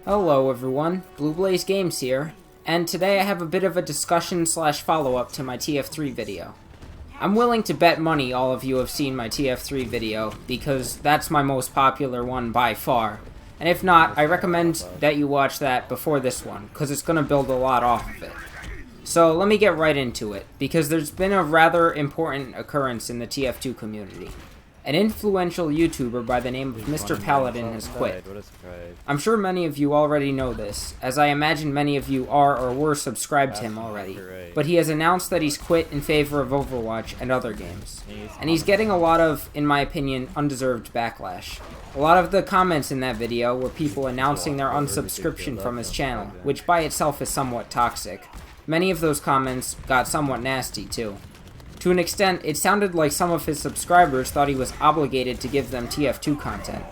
Hello everyone, Blue Blaze Games here, and today I have a bit of a discussion slash follow-up to my TF3 video. I'm willing to bet money all of you have seen my TF3 video, because that's my most popular one by far. And if not, I recommend that you watch that before this one, because it's going to build a lot off of it. So let me get right into it, because there's been a rather important occurrence in the TF2 community. An influential YouTuber by the name of Mr. Paladin has quit. I'm sure many of you already know this, as I imagine many of you are or were subscribed to him already, but he has announced that he's quit in favor of Overwatch and other games. And he's getting a lot of, in my opinion, undeserved backlash. A lot of the comments in that video were people announcing their unsubscription from his channel, which by itself is somewhat toxic. Many of those comments got somewhat nasty too. To an extent, it sounded like some of his subscribers thought he was obligated to give them TF2 content.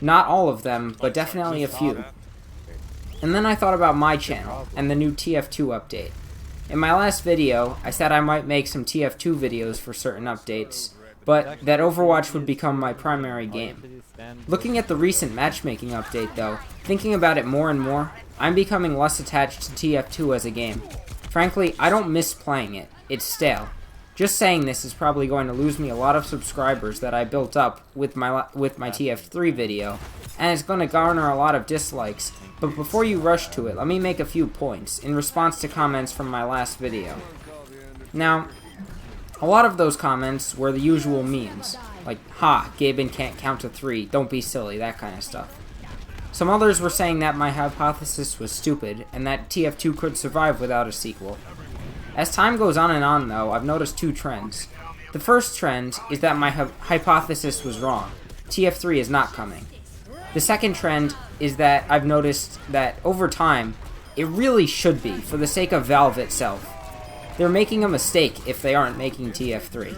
Not all of them, but definitely a few. And then I thought about my channel, and the new TF2 update. In my last video, I said I might make some TF2 videos for certain updates, but that Overwatch would become my primary game. Looking at the recent matchmaking update though, thinking about it more and more, I'm becoming less attached to TF2 as a game. Frankly, I don't miss playing it. It's stale. Just saying this is probably going to lose me a lot of subscribers that I built up with my TF3 video, and it's going to garner a lot of dislikes, but before you rush to it, let me make a few points in response to comments from my last video. Now, a lot of those comments were the usual memes, like, ha, Gaben can't count to 3, don't be silly, that kind of stuff. Some others were saying that my hypothesis was stupid, and that TF2 could survive without a sequel. As time goes on and on, though, I've noticed two trends. The first trend is that my hypothesis was wrong. TF3 is not coming. The second trend is that I've noticed that, over time, it really should be, for the sake of Valve itself. They're making a mistake if they aren't making TF3.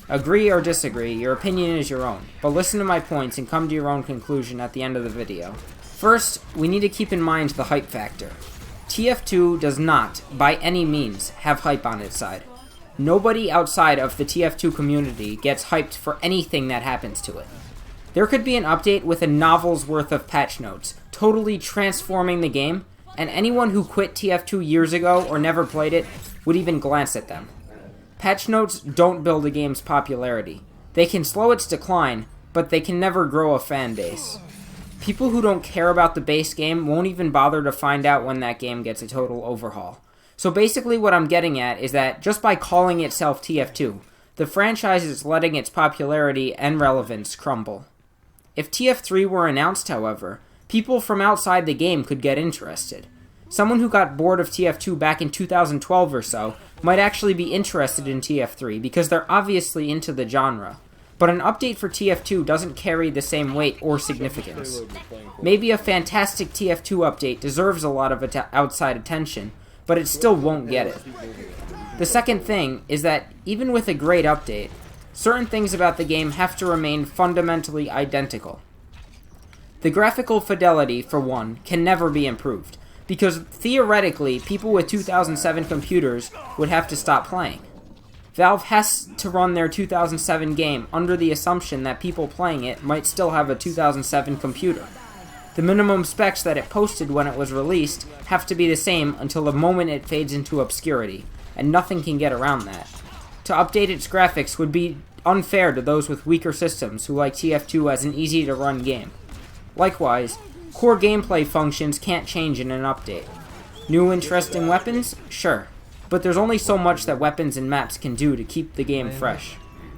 Agree or disagree, your opinion is your own, but listen to my points and come to your own conclusion at the end of the video. First, we need to keep in mind the hype factor. TF2 does not, by any means, have hype on its side. Nobody outside of the TF2 community gets hyped for anything that happens to it. There could be an update with a novel's worth of patch notes, totally transforming the game, and anyone who quit TF2 years ago or never played it would even glance at them. Patch notes don't build a game's popularity. They can slow its decline, but they can never grow a fan base. People who don't care about the base game won't even bother to find out when that game gets a total overhaul. So basically what I'm getting at is that just by calling itself TF2, the franchise is letting its popularity and relevance crumble. If TF3 were announced, however, people from outside the game could get interested. Someone who got bored of TF2 back in 2012 or so might actually be interested in TF3 because they're obviously into the genre. But an update for TF2 doesn't carry the same weight or significance. Maybe a fantastic TF2 update deserves a lot of outside attention, but it still won't get it. The second thing is that, even with a great update, certain things about the game have to remain fundamentally identical. The graphical fidelity, for one, can never be improved, because theoretically, people with 2007 computers would have to stop playing. Valve has to run their 2007 game under the assumption that people playing it might still have a 2007 computer. The minimum specs that it posted when it was released have to be the same until the moment it fades into obscurity, and nothing can get around that. To update its graphics would be unfair to those with weaker systems who like TF2 as an easy-to-run game. Likewise, core gameplay functions can't change in an update. New interesting weapons? Sure. But there's only so much that weapons and maps can do to keep the game fresh.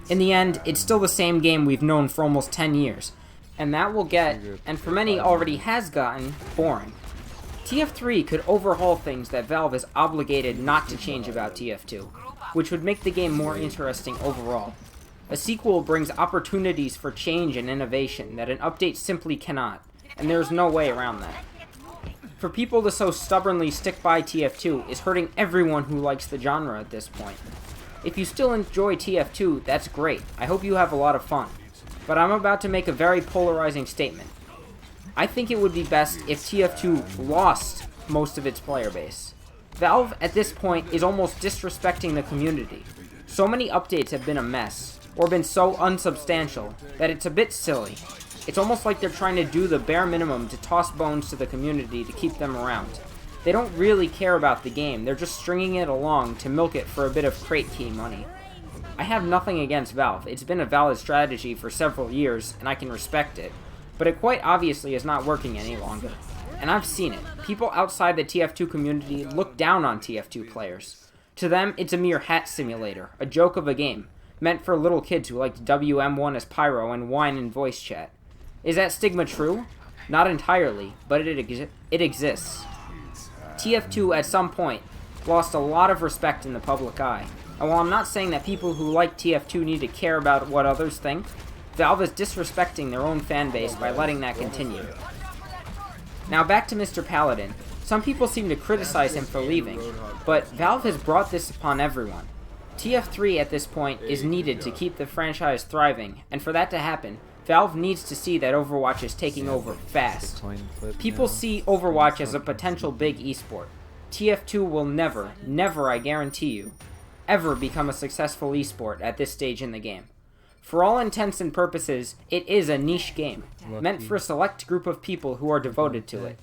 In the end, it's still the same game we've known for almost 10 years, and that will get, and for many already has gotten, boring. TF3 could overhaul things that Valve is obligated not to change about TF2, which would make the game more interesting overall. A sequel brings opportunities for change and innovation that an update simply cannot, and there's no way around that. For people to so stubbornly stick by TF2 is hurting everyone who likes the genre at this point. If you still enjoy TF2, that's great. I hope you have a lot of fun. But I'm about to make a very polarizing statement. I think it would be best if TF2 lost most of its player base. Valve, at this point, is almost disrespecting the community. So many updates have been a mess, or been so unsubstantial, that it's a bit silly. It's almost like they're trying to do the bare minimum to toss bones to the community to keep them around. They don't really care about the game, they're just stringing it along to milk it for a bit of crate key money. I have nothing against Valve, it's been a valid strategy for several years, and I can respect it, but it quite obviously is not working any longer. And I've seen it. People outside the TF2 community look down on TF2 players. To them, it's a mere hat simulator, a joke of a game, meant for little kids who like to WM1 as Pyro and whine in voice chat. Is that stigma true? Not entirely, but it exists. TF2 at some point lost a lot of respect in the public eye, and while I'm not saying that people who like TF2 need to care about what others think, Valve is disrespecting their own fanbase by letting that continue. Now back to Mr. Paladin. Some people seem to criticize him for leaving, but Valve has brought this upon everyone. TF3 at this point is needed to keep the franchise thriving, and for that to happen, Valve needs to see that Overwatch is taking over fast. People see Overwatch as a potential big esport. TF2 will never, I guarantee you, ever become a successful esport at this stage in the game. For all intents and purposes, it is a niche game, meant for a select group of people who are devoted to it.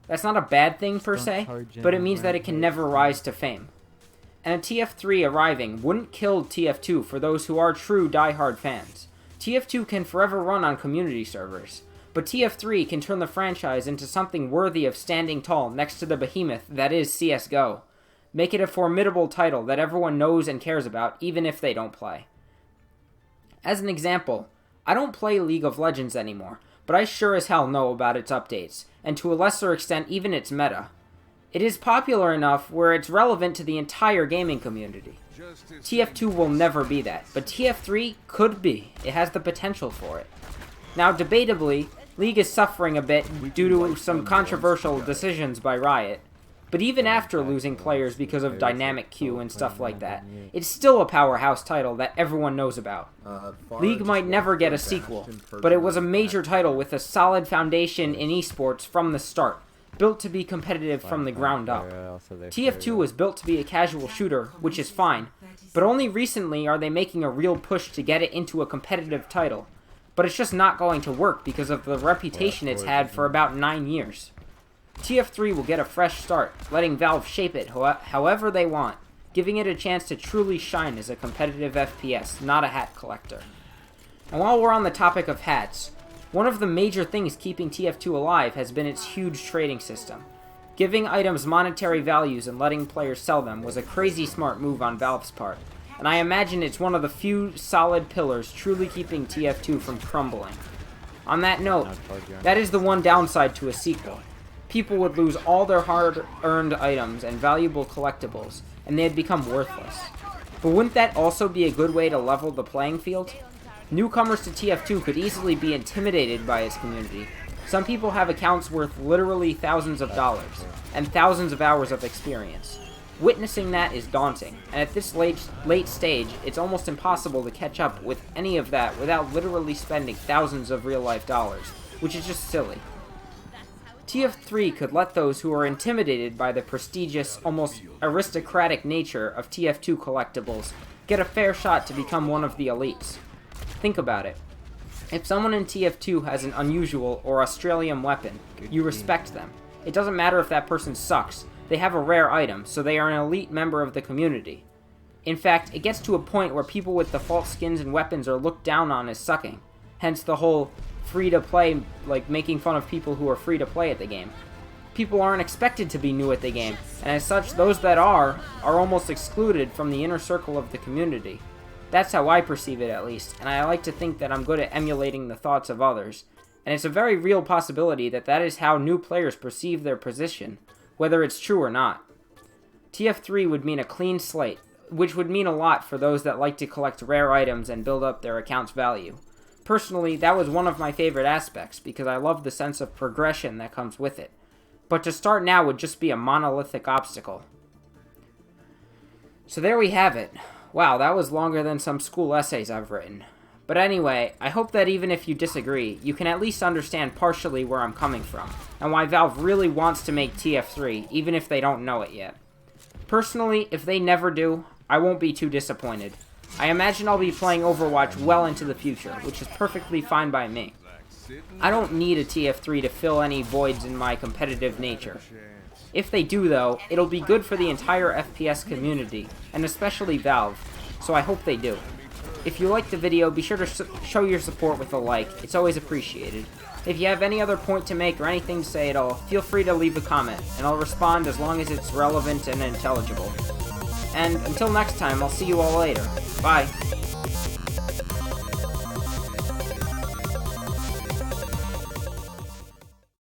That's not a bad thing per se, but it means that it can never rise to fame. And a TF3 arriving wouldn't kill TF2 for those who are true die-hard fans. TF2 can forever run on community servers, but TF3 can turn the franchise into something worthy of standing tall next to the behemoth that is CSGO. Make it a formidable title that everyone knows and cares about, even if they don't play. As an example, I don't play League of Legends anymore, but I sure as hell know about its updates, and to a lesser extent even its meta. It is popular enough where it's relevant to the entire gaming community. TF2 will never be that, but TF3 could be. It has the potential for it. Now, debatably, League is suffering a bit due to some controversial decisions by Riot, but even after losing players because of dynamic queue and stuff like that, it's still a powerhouse title that everyone knows about. League might never get a sequel, but it was a major title with a solid foundation in esports from the start, built to be competitive from the ground up. TF2 was built to be a casual shooter, which is fine, but only recently are they making a real push to get it into a competitive title. But it's just not going to work because of the reputation it's had for about 9 years. TF3 will get a fresh start, letting Valve shape it however they want, giving it a chance to truly shine as a competitive FPS, not a hat collector. And while we're on the topic of hats, one of the major things keeping TF2 alive has been its huge trading system. Giving items monetary values and letting players sell them was a crazy smart move on Valve's part, and I imagine it's one of the few solid pillars truly keeping TF2 from crumbling. On that note, that is the one downside to a sequel. People would lose all their hard-earned items and valuable collectibles, and they'd become worthless. But wouldn't that also be a good way to level the playing field? Newcomers to TF2 could easily be intimidated by its community. Some people have accounts worth literally thousands of dollars, and thousands of hours of experience. Witnessing that is daunting, and at this late stage, it's almost impossible to catch up with any of that without literally spending thousands of real-life dollars, which is just silly. TF3 could let those who are intimidated by the prestigious, almost aristocratic nature of TF2 collectibles get a fair shot to become one of the elites. Think about it. If someone in TF2 has an unusual or Australian weapon, you respect them. It doesn't matter if that person sucks, they have a rare item, so they are an elite member of the community. In fact, it gets to a point where people with default skins and weapons are looked down on as sucking, hence the whole free-to-play, like making fun of people who are free-to-play at the game. People aren't expected to be new at the game, and as such, those that are almost excluded from the inner circle of the community. That's how I perceive it, at least, and I like to think that I'm good at emulating the thoughts of others, and it's a very real possibility that that is how new players perceive their position, whether it's true or not. TF3 would mean a clean slate, which would mean a lot for those that like to collect rare items and build up their account's value. Personally, that was one of my favorite aspects, because I love the sense of progression that comes with it. But to start now would just be a monolithic obstacle. So there we have it. Wow, that was longer than some school essays I've written. But anyway, I hope that even if you disagree, you can at least understand partially where I'm coming from, and why Valve really wants to make TF3, even if they don't know it yet. Personally, if they never do, I won't be too disappointed. I imagine I'll be playing Overwatch well into the future, which is perfectly fine by me. I don't need a TF3 to fill any voids in my competitive nature. If they do, though, it'll be good for the entire FPS community, and especially Valve, so I hope they do. If you liked the video, be sure to show your support with a like. It's always appreciated. If you have any other point to make or anything to say at all, feel free to leave a comment, and I'll respond as long as it's relevant and intelligible. And until next time, I'll see you all later. Bye.